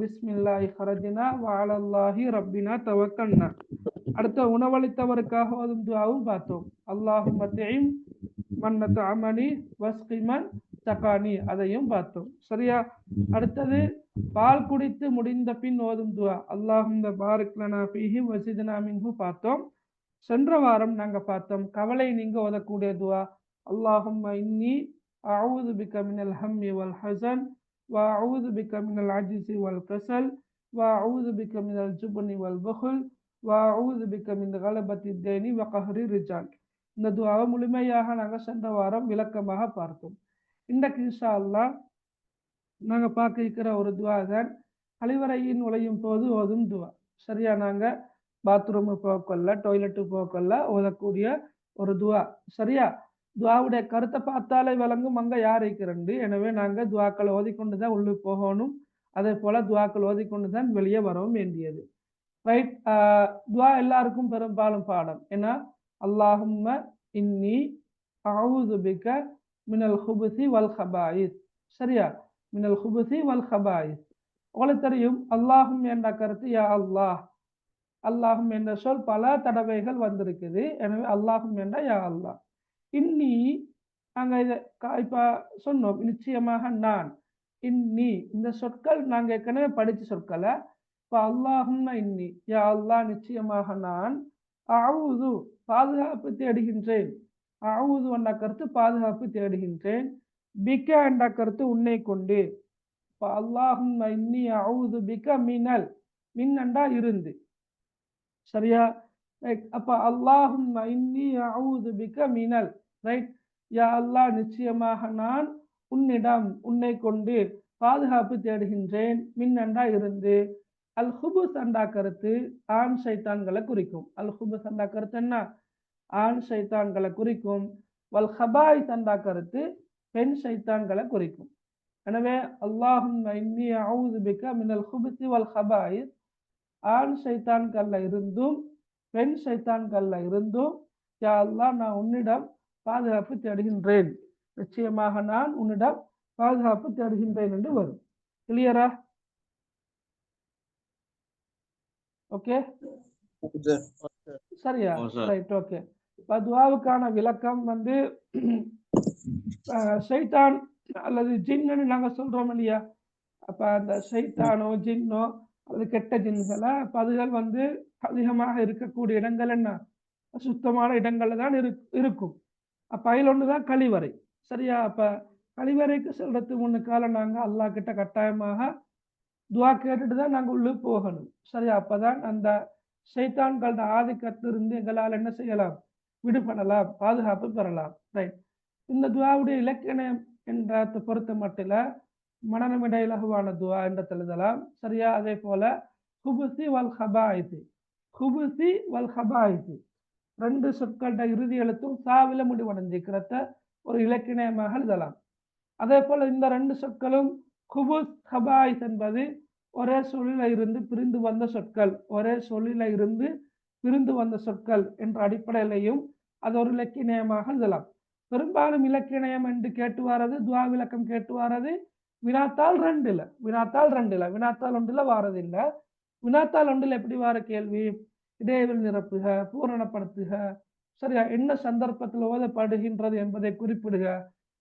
S1: பிஸ்மில்லாஹி ஹரஜினா வஅலல்லாஹி ரப்பினா தவக்கல்னா. அடுத்த உணவளித்தவருக்காக ஓதும் துவாவும் பார்த்தோம், அல்லாஹும்ம திஇம் மன் தஅமனி வஸ்கிமன் தகானி, அதையும் பார்த்தோம். சரியா? அடுத்தது பால் குடித்து முடிந்த பின் ஓதும் துவா, அல்லாஹும்ம பாரிக் லனா ஃபீஹி வஸித்னா மின்ஹு பார்த்தோம். சென்ற வாரம் நாங்க பார்த்தோம் கவலை நீங்க ஓதக்கூடிய துவா, அல்லாஹும்ம இன்னி அஊது பிக மினல் ஹம்மி வல் ஹஸன் வ அஊது பிக மினல் அஜ்ஸி வல் கஸல் வ அஊது பிக மினல் ஜுப்னி வல் புஹல் வ அஊது பிக மின் கலபத்தி தைனி வ கஹ்ரி ரிஜால். இந்த துவாவை முழுமையாக நாங்கள் சென்ற வாரம் விளக்கமாக பார்த்தோம். இன்றைக்கு இன்ஷா அல்லாஹ் நாங்க பார்க்க இருக்கிற ஒரு துவா தான் கழிவறையின் நுழையும் போது ஓதும் துவா. சரியா? நாங்க பாத்ரூமு போக்கொள்ள, டாய்லெட்டு போக்கொள்ள ஓதக்கூடிய ஒரு துவா. சரியா? துவாவுடைய கருத்தை பார்த்தாலே விளங்கும் அங்க யார் இருக்கிறண்டு. எனவே நாங்க துவாக்களை ஓதிக்கொண்டுதான் உள்ளுக்கு போகணும், அதே போல துவாக்கள் ஓதிக்கொண்டுதான் வெளியே வரவும் வேண்டியது. ரைட். துவா எல்லாருக்கும் பெரும்பாலும் பாடம். ஏன்னா அல்லாஹும்ம இன்னி அஊது பிக மினல் ஹுபுசி வல் ஹபாயிஸ். சரியா? மினல் ஹுபுசி வல் ஹபாயிஸ். உங்களுக்கு தெரியும் அல்லாஹும் என்ற கருத்து யா அல்லாஹ். அல்லாஹும் என்ற சொல் பல தடவைகள் வந்திருக்குது. எனவே அல்லாஹும் என்ற யா அல்லாஹ். இன்னி நாங்க இதை இப்ப சொன்னோம், நிச்சயமாக நான். இன்னி இந்த சொற்கள் நாங்க ஏற்கனவே படிச்ச சொற்களை. இப்ப அல்லாஹும்ம இன்னி, யா அல்லாஹ் நிச்சயமாக நான், அஊது பாதுகாப்பு தேடுகின்றேன். அஊது என்ற கருத்து பாதுகாப்பு தேடுகின்றேன், பிக என்ற கருத்து உன்னை கொண்டு. இப்ப அல்லாஹும்ம இன்னி அஊது பிக மினல், மின் என்றா இருந்து. சரியா? ரைட். அப்ப அல்லாஹும்ம இன்னி அஊது பிக மினல், ரைட். யா அல்லாஹ் நிச்சயமாக நான் உன்னிடம், உன்னை கொண்டு பாதுகாப்பு தேடுகின்றேன், மின் என்றா இருந்து. அல் ஹுபுஸ் என்ற கருத்து ஆண் சைத்தான்களை குறிக்கும். அல் ஹுபுஸ் என்ற கருத்து என்ன? ஆண் சைத்தான்களை குறிக்கும். வல் ஹபாயிஸ் என்ற கருத்து பெண் சைத்தான்களை குறிக்கும். எனவே அல்லாஹும்ம இன்னி அஊது பிக மினல் ஹுபுஸி வல் ஹபாயிஸ், ஆண் சைத்தான்கள்ல இருந்தும் பெண் சைத்தான்கள்ல இருந்தும் யா அல்லாஹ் நான் உன்னிடம் பாதுகாப்பு தேடுகின்றேன், நிச்சயமாக நான் உன்னிடம் பாதுகாப்பு தேடுகின்றேன் என்று வரும். கிளியரா? ஓகே, சரியா? Right, okay. துவாவுக்கான விளக்கம் ஷைத்தான் அல்லது ஜின்னு நாங்க சொல்றோம் இல்லையா? அப்ப அந்த ஷைத்தானோ ஜின்னோ அல்லது கெட்ட ஜின்களை அதுகள் அதிகமாக இருக்கக்கூடிய இடங்கள் என்ன? சுத்தமான இடங்கள்ல தான் இருக்கும். அப்ப அதில் ஒன்றுதான் கழிவறை. சரியா? அப்ப கழிவறைக்கு செல்றதுக்கு முன்னுக்கால நாங்க அல்லாஹ் கிட்ட கட்டாயமாக துவா கேட்டுட்டு தான் நாங்க உள்ள போகணும். சரியா? அப்பதான் அந்த ஷைத்தான்களோட ஆதிக்கத்திலிருந்து எங்களால் என்ன செய்யலாம்? விடுபடலாம், பாதுகாப்பு பெறலாம். ரைட். இந்த துவாவுடைய இலக்கணம் என்ற பொறுத்த மட்டும் மனநமிட இலகுவான துவா என்ற எழுதலாம். சரியா? அதே போல ஹுபுசி வல் ஹபாயிசி, ஹுபுசி வல் ஹபாயிசி ரெண்டு சொற்களோட இறுதி எழுத்தும் சாவில முடிவடைஞ்சிக்கிறத ஒரு இலக்கியமாக எழுதலாம். அதே போல இந்த ரெண்டு சொற்களும் ஹுபுஸ் ஹபாயிஸ் என்பது ஒரே சொல்லில இருந்து பிரிந்து வந்த சொற்கள், ஒரே சொல்லில இருந்து பிரிந்து வந்த சொற்கள் என்ற அடிப்படையிலையும் அது ஒரு இலக்கியமாக எழுதலாம். பெரும்பாலும் இலக்கியம் என்று கேட்டு வாரது, துவா விளக்கம் கேட்டு வாரது வினாத்தாள் ரெண்டு இல்ல, வினாத்தாள் ஒன்றுல வாரதில்லை. வினாத்தாள் ஒன்றில் எப்படி வார கேள்வி? இடைவெளி நிரப்புக, பூரணப்படுத்துக, சரியா, என்ன சந்தர்ப்பத்தில் ஓதப்படுகின்றது என்பதை குறிப்பிடுக,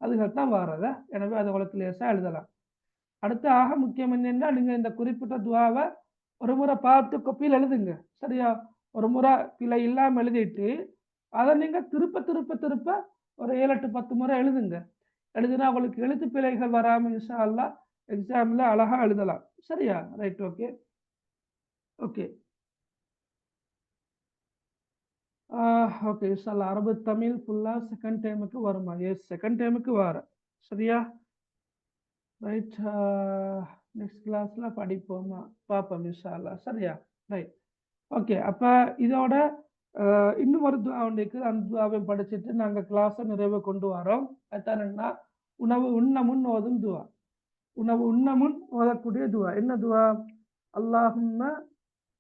S1: அதுகள் தான் வாரத. எனவே அதை உங்களுக்கு லேசாக எழுதலாம். அடுத்து ஆக முக்கியம் என்னென்னா, நீங்க இந்த குறிப்பிட்ட துவாவை ஒரு முறை பார்த்து கொப்பியில் எழுதுங்க. சரியா, ஒரு முறை பிழை இல்லாமல் எழுதிட்டு அதை நீங்க திருப்ப திருப்ப திருப்ப ஒரு 7, 8, 10 முறை எழுதுங்க. எழுதுனா உங்களுக்கு எழுத்து பிழைகள் வராமல் இன்ஷா அல்லாஹ் எக்ஸாம்ல அழகா எழுதலாம். சரியா, ரைட், ஓகே ஓகே ஓகே. இன்ஷா அல்லாஹ் அரபு தமிழ் ஃபுல்லா செகண்ட் டைமுக்கு வருமா? எஸ், செகண்ட் டைமுக்கு வர. சரியா, ரைட். நெக்ஸ்ட் கிளாஸ்ல படிப்போமா, பார்ப்போம் இன்ஷா அல்லாஹ். சரியா, ரைட், ஓகே. அப்ப இதோட இன்னும் ஒரு துவா ஒன்றைக்கு அந்த துவாவை படிச்சுட்டு நாங்கள் கிளாஸை நிறைவு கொண்டு வரோம். அதுதான் என்ன, உணவு உண்ண முன் ஓதும் துவா. உணவு உண்ண முன் ஓதக்கூடிய துவா என்ன துவா? அல்லாஹும்ம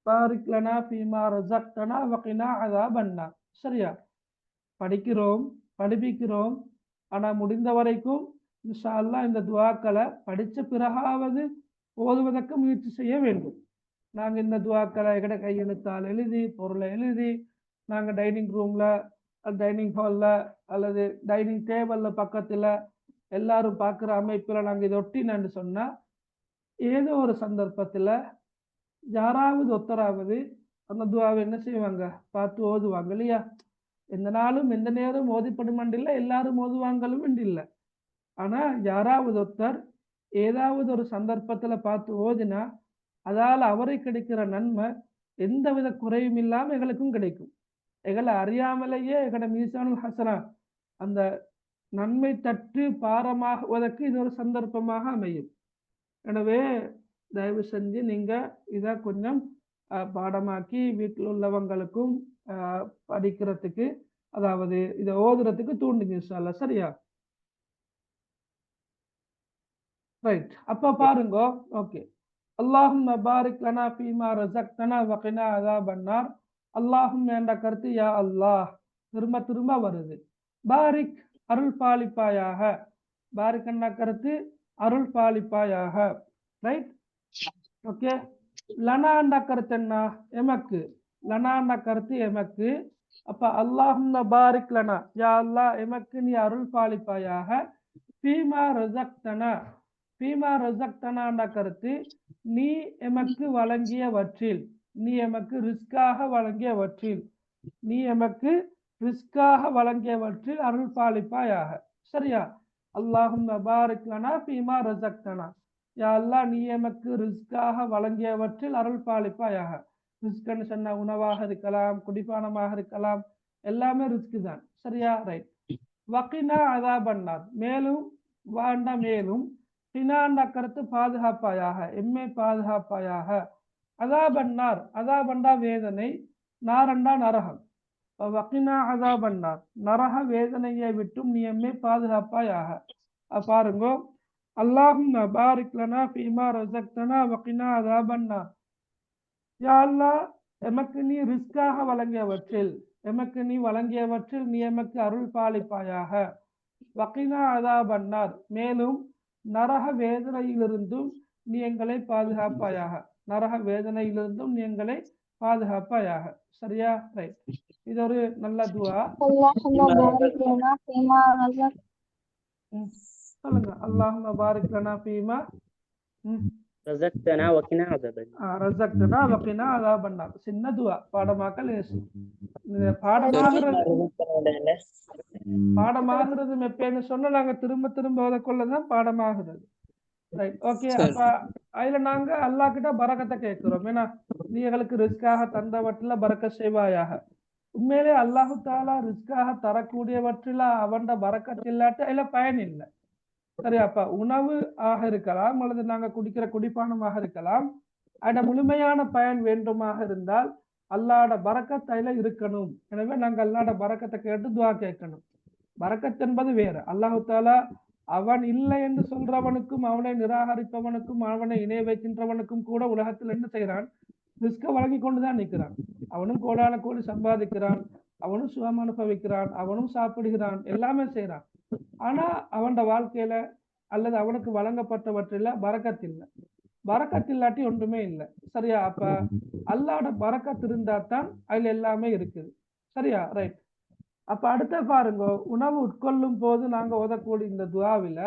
S1: பாரிக் லனா ஃபீமா ரஸக்தனா வகினா அஸாபன்னார். சரியா, படிக்கிறோம், படிப்பிக்கிறோம், ஆனா முடிந்த வரைக்கும் இன்ஷா அல்லாஹ் இந்த துவாக்களை படிச்ச பிறகாவது ஓதுவதற்கு முயற்சி செய்ய வேண்டும். நாங்கள் இந்த துவாக்களை எங்கட கையெழுத்தால் எழுதி, பொருளை எழுதி, நாங்கள் டைனிங் ரூமில், டைனிங் ஹாலில் அல்லது டைனிங் டேபிளில் பக்கத்தில் எல்லாரும் பார்க்குற அமைப்பில் நாங்கள் இதை ஒட்டினு சொன்னால், ஏதோ ஒரு சந்தர்ப்பத்தில் யாராவது ஒத்தராவது அந்த துவாவை என்ன செய்வாங்க, பார்த்து ஓதுவாங்க இல்லையா? எந்த நாளும் எந்த நேரம் ஓதிப்படுமாண்டில்லை, எல்லாரும் ஓதுவாங்களும் இல்லை. ஆனால் யாராவது ஒருத்தர் ஏதாவது ஒரு சந்தர்ப்பத்தில் பார்த்து ஓதினா அதால் அவரை கிடைக்கிற நன்மை எந்தவித குறையும் இல்லாமல் எங்களுக்கும் கிடைக்கும். எங்களை அறியாமலேயே எங்களோட மீசானுல் ஹசனா அந்த நன்மை தட்டு பாரமாகுவதற்கு இது ஒரு சந்தர்ப்பமாக அமையும். எனவே தயவு செஞ்சு நீங்கள் இதை கொஞ்சம் பாடமாக்கி வீட்டில் உள்ளவங்களுக்கும் படிக்கிறதுக்கு, அதாவது இதை ஓதுறதுக்கு தூண்டுங்க இன்ஷா அல்லாஹ். சரியா, ரைட். அப்போ பாருங்க, ஓகே. அல்லாஹும்ம பாரிக் லனா ஃபீமா ரஸக்தனா வகினா அஸாபன்னார். அல்லாஹும் என்ற கருத்து யா அல்லாஹ் திரும்ப திரும்ப வருது. பாரிக் அருள் பாலிப்பாயாக. பாரிக் என்ற கருத்து அருள் பாலிப்பாயாக. Right, okay. லனா என்ற கருத்து என்ன? எமக்கு. லனா என்ற கருத்து எமக்கு. அப்ப அல்லாஹும்ம பாரிக் லனா, யா அல்லாஹ் எமக்கு நீ அருள் பாலிப்பாயாக. ஃபீமா ரஸக்தனா, ஃபீமா ரஸக்தனா என்ற கருத்து நீ எமக்கு வழங்கியவற்றில், நீ எமக்கு ரிஸ்காக வழங்கியவற்றில், நீ எமக்கு ரிஸ்காக வழங்கியவற்றில் அருள் பாலிப்பாயாக. சரியா, அல்லாஹும்ம பாரிக் லனா ஃபீமா ரஸக்தனா, யா அல்லாஹ் நீ எமக்கு ரிஸ்காக வழங்கியவற்றில் அருள் பாலிப்பாயாக. ரிஸ்க்னு சொன்ன உணவாக இருக்கலாம், குடிப்பானமாக இருக்கலாம், எல்லாமே ரிஸ்க் தான். சரியா, ரைட். வகினா அஸாபன்னார், மேலும் வாண்ட மேலும், பினாண்ட கருத்து பாதுகாப்பாயாக, எம்மை பாதுகாப்பாயாக. அஸாபன்னார், அஸாபண்டா வேதனை, நாரண்டா நரகம். வகினா அஸாபன்னார், நரக வேதனையை விட்டும் நீ எம்மை பாதுகாப்பாயாக. பாருங்க, அல்லாஹும்ம பாரிக் லனா ஃபீமா ரஸக்தனா வகினா அஸாபன்னார். யா அல்லாஹ் எமக்கு நீ ரிஸ்காக வழங்கியவற்றில், எமக்கு நீ வழங்கியவற்றில் நீ எமக்கு அருள் பாலிப்பாயாக. வகினா அஸாபன்னார், மேலும் நரக வேதனையிலிருந்தும் நீ எங்களை பாதுகாப்பாயாக. நரக வேதனையிலிருந்தும் நீ எங்களை பாதுகாப்பாயாக. சரியா, ரைட். இது ஒரு நல்ல துவா. சொல்லுங்க, அல்லாஹும்ம பாரிக் லனா ஃபீமா
S3: ரஸக்தனா வகினா அஸாபன்னார்.
S1: ரஸக்தனா வகினா அஸாபன்னார். சின்ன துவா, பாடமாக்கல் பாடமாகிறது எப்பன்னு சொன்னா நாங்க திரும்ப திரும்ப ஓதக்கொள்ளதான் பாடமாகிறது. Right, okay. அப்ப அதுல நாங்க அல்லாஹ் கிட்ட பரக்கத்தை கேட்கிறோம். ஏன்னா நீ எங்களுக்கு ரிஸ்காக தந்தவற்றில பரக்க செய்வாயாக. உண்மையிலே அல்லாஹு தாலா ரிஸ்காக தரக்கூடியவற்றில அவன் பரக்கத்து இல்லாட்ட அதுல பயன் இல்லை. சரியா, அப்ப உணவு ஆக இருக்கலாம் அல்லது நாங்க குடிக்கிற குடிப்பானமாக இருக்கலாம். அதோட முழுமையான பயன் வேண்டுமாக இருந்தால் அல்லாஹ்வோட பரக்கத் அதுல இருக்கணும். எனவே நாங்க அல்லாஹ்வோட பரக்கத்தை கேட்டு துவா கேட்கணும். பரக்கத் என்பது வேறு. அல்லாஹு தாலா அவன் இல்லை என்று சொல்றவனுக்கும், அவனை நிராகரிப்பவனுக்கும், அவனை இணை வைக்கின்றவனுக்கும் கூட உலகத்தில் என்ன செய்யறான்? ரிஸ்க வழங்கி கொண்டுதான் நிற்கிறான். அவனும் கோடான கோடி சம்பாதிக்கிறான், அவனும் சுகம் அனுபவிக்கிறான், அவனும் சாப்பிடுகிறான், எல்லாமே செய்யறான். ஆனா அவனோட வாழ்க்கையில அல்லது அவனுக்கு வழங்கப்பட்டவற்றில பரக்கத் இல்லை. பரக்கத் இல்லாட்டி ஒன்றுமே இல்லை. சரியா? அப்ப அல்லாஹ்வோட பரக்கத் இருந்தா தான் அதுல எல்லாமே இருக்குது. சரியா? ரைட். அப்ப அடுத்த பாருங்க, உணவு உட்கொள்ளும் போது நாங்க ஓதக்கூடிய இந்த துஆவில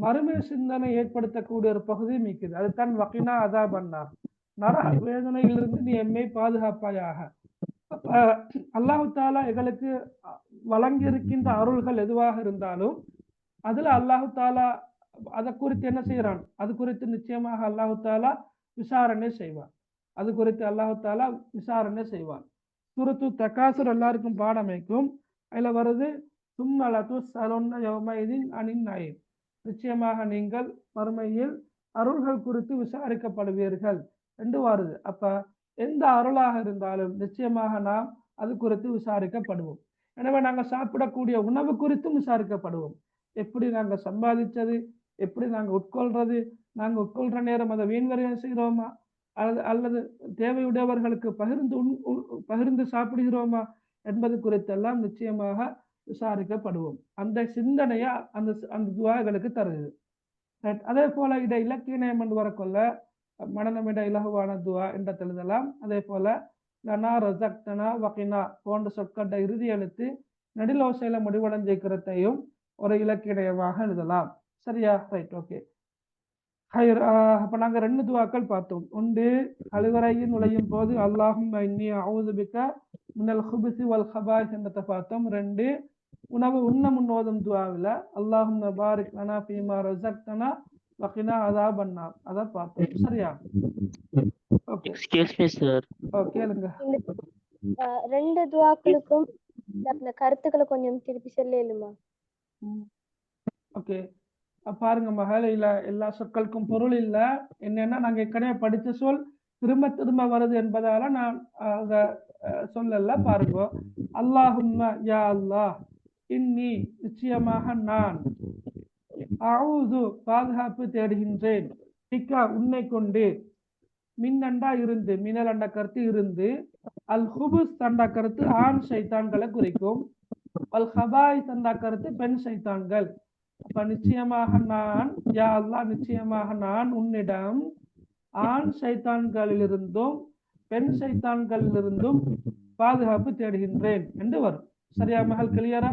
S1: மறுமை சிந்தனை ஏற்படுத்தக்கூடிய ஒரு பகுதி மிக்குது. அதுதான் வகினா அதாபன்னார், நரக வேதனையிலிருந்து நீ எம்மை பாதுகாப்பாயாக. அப்ப அல்லாஹ் தாலா எங்களுக்கு வழங்கி இருக்கின்ற அருள்கள் எதுவாக இருந்தாலும் அதுல அல்லாஹு தாலா அதை குறித்து என்ன செய்யறான், அது குறித்து நிச்சயமாக அல்லாஹு தாலா விசாரணை செய்வான். அது குறித்து அல்லாஹு தாலா விசாரணை செய்வான். சூரத்து தகாசுர் எல்லாருக்கும் பாடமைக்கும். அதுல வருது சும்மலத்து சலொன்ன யௌமைதின் அனின் நயீம், நிச்சயமாக நீங்கள் மறுமையில் அருள்கள் குறித்து விசாரிக்கப்படுவீர்கள் என்று வருது. அப்ப எந்த அருளாக இருந்தாலும் நிச்சயமாக நாம் அது குறித்து விசாரிக்கப்படுவோம். எனவே நாங்கள் சாப்பிடக்கூடிய உணவு குறித்தும் விசாரிக்கப்படுவோம். எப்படி நாங்க சம்பாதிச்சது, எப்படி நாங்க உட்கொள்றது, நாங்க உட்கொள்ற நேரம் அதை வீண்வரையம் செய்கிறோமா, அல்லது தேவையுடையவர்களுக்கு பகிர்ந்து சாப்பிடுகிறோமா என்பது குறித்தெல்லாம் நிச்சயமாக விசாரிக்கப்படுவோம். அந்த சிந்தனையா அந்த அந்த துவாகளுக்கு தருது. அதே போல இட இலக்கியம் என்று வரக்கொள்ள மனநமிட இலகுவான துவா என்ற எழுதலாம். அதே போல லனா ரசக்தனா வகினா போன்ற சொற்கண்ட இறுதி எழுத்து நடிலோசையில முடிவடைஞ்சிருக்கிறதையும் ஒரு இலக்கியமாக எழுதலாம். சரியா? ரைட். ஓகே. அப்ப நாங்க 2 துவாக்கள் பார்த்தோம். ஒன்று கழிவறையில் நுழையும் போது அல்லாஹும்ம இன்னி அஊது பிக்க மினல் குபுஸி வல் கபாயிஸ் என்றதை பார்த்தோம். 2 உணவு உண்ண முன்னோதும் துவாவில அல்லாஹும்ம பாரிக் லனா ஃபீமா ரஸக்தனா வகினா அஸாபன்னார் அதை பார்த்தோம். சரியா? ஓகே.
S3: Excuse me sir.
S1: கேளுங்க.
S2: இந்த 2 துஆக்களுக்கும் அந்த கருத்துக்களை கொஞ்சம் திருப்பி சொல்லுமா?
S1: ஓகே. பாருங்க மகளில எல்லா சொற்களுக்கும் பொருள் இல்ல. என்னன்னா நாங்க ஏற்கனவே படிச்ச சொல் திரும்ப திரும்ப வருது என்பதால நான் அத சொல்லல. பாருங்க, அல்லாஹும்ம யா அல்லாஹ், இன்னி நிச்சயமாக நான், அஊது பாதுகாப்பு தேடுகின்றேன், பிக்கா உன்னை கொண்டு, மின்னண்டா இருந்து, மின்னல் அண்ட கருத்து இருந்து, அல் ஹுபுஸ் தண்டா கருத்து ஆண் சைத்தான்களை குறிக்கும், அல் ஹபாய் தண்டா கருத்து பெண் சைத்தான்கள். அப்ப நிச்சயமாக நான், யா அல்லாஹ் நிச்சயமாக நான் உன்னிடம் ஆண் சைத்தான்களிலிருந்தும் பெண் சைத்தான்களிலிருந்தும் பாதுகாப்பு தேடுகின்றேன் என்று வரும். சரியா மகள்? கிளியரா?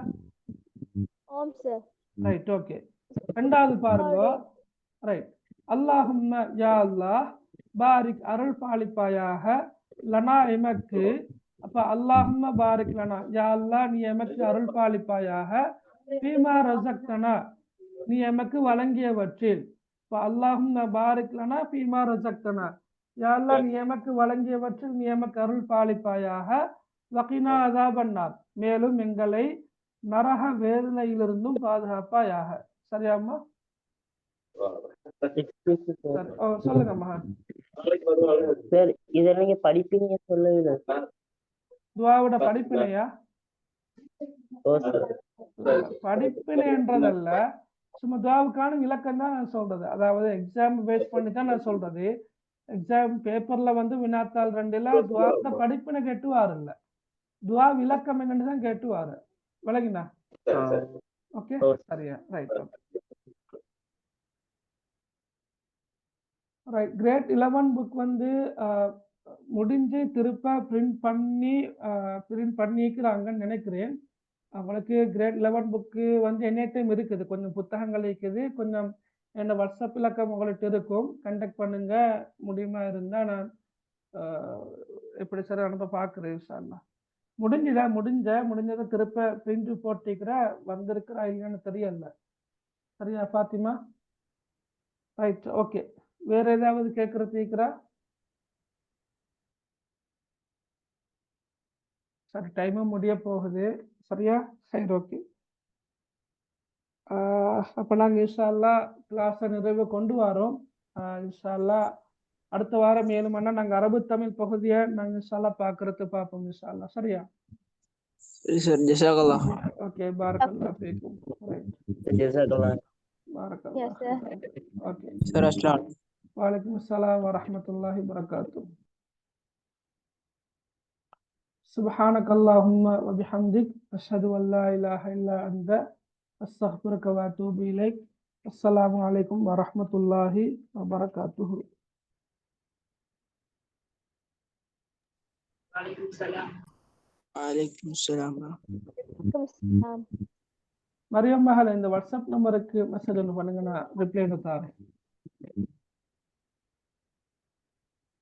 S2: ஆம் சார்.
S1: ரைட். ஓகே. 2வது பாருங்க. ரைட். அல்லாஹும்ம யா அல்லாஹ் பாரிக் அருள் பாலிப்பாயாக, லனா எமக்கு. அப்ப அல்லாஹும்ம பாரிக் லனா, யா அல்லாஹ் நீ எமக்கு அருள் பாலிப்பாயாக, ஃபீமா ரஸக்தனா நீ எமக்கு வழங்கியவற்றில். அல்லாஹும்ம பாரிக் லனா ஃபீமா ரஸக்தனா, யா அல்லாஹ் நீ எமக்கு வழங்கியவற்றில் நீ எமக்கு அருள் பாலிப்பாயாக, வகினா அஸாபன்னார் மேலும் எங்களை நரக வேதனையிலிருந்தும் பாதுகாப்பாயாக. சரியாம்மா? சொல்லுங்க மகன்.
S3: சார் இதை நீங்க படிப்பீங்க சொல்லல.
S1: துவாவோட படிப்பினையா? படிப்பினைன்றதல்ல, சும்மா துவாவுக்கான விளக்கம் தான் நான் சொல்றது. அதாவது எக்ஸாம் பேஸ் பண்ணி தான் நான் சொல்றது. எக்ஸாம் பேப்பர்ல வினாத்தாள் 2ல துவாவோட படிப்பினை கேட்டுவாரு இல்ல, துவா விளக்கம் என்னன்னு தான் கேட்டுவாரு. விளங்கினா? ஓகே. சரியா? ரைட். ரைட். கிரேட் 11 புக் முடிஞ்சு திருப்ப பிரிண்ட் பண்ணிக்கிறாங்கன்னு நினைக்கிறேன். அவங்களுக்கு கிரேட் 11 புக்கு என்னைட்டையும் இருக்குது. கொஞ்சம் புத்தகங்கள் இருக்குது. கொஞ்சம் என்ன வாட்ஸ்அப் இலக்கம் உங்கள்கிட்ட இருக்கும், கண்டக்ட் பண்ணுங்க. முடியுமா இருந்தா நான் எப்படி சார் அனுப்ப பார்க்குறேன். இன்ஷா அல்லாஹ். முடிஞ்சதை திருப்ப பிரிண்ட் போட்டிக்கிற வந்திருக்கிறா இல்லைன்னு தெரியல. சரியா ஃபாத்திமா? ரைட். ஓகே. வேற ஏதாவது கேட்கறது இருக்கிறா? சரி, டைமும் முடிய போகுது. சரியா? சரி, ஓகே. அப்போ நாங்கள் இன்ஷா அல்லாஹ் கிளாஸை நிறைவு கொண்டு வரோம். இன்ஷா அல்லாஹ் அடுத்த வாரம் 7 மணி நேரம் நாங்கள் அரபு தமிழ் பகுதியை நாங்கள் இன்ஷா அல்லாஹ் பார்ப்போம் இன்ஷா அல்லாஹ். சரியா?
S4: சரி சார். ஜஸாக்கல்லாஹ்.
S1: ஓகே. பாரக்கல்லாஹ் ஃபீக்கும்.
S3: ஜஸாக்கல்லாஹ்.
S1: பாரக்கல்லாஹ். Okay
S4: sir. அஸ்ஸலாமு அலைக்கும்.
S1: வலைக்கும் அஸ்ஸலாம் வரஹ்மத்துல்லாஹி வபரகாத்துஹு. سبحانك اللهم وبحمدك أشهد أن لا إله إلا أنت أستغفرك وأتوب إليك. السلام عليكم ورحمة الله وبركاته.
S5: வலைக்கும் சலாம்.
S4: وعليكم السلام.
S2: வலைக்கும் சலாம்.
S1: மரியம் மகள் இந்த வாட்ஸ்அப் நம்பருக்கு மெசேஜ் ஒன்று பண்ணுங்க, நான் ரிப்ளை தாரேன்.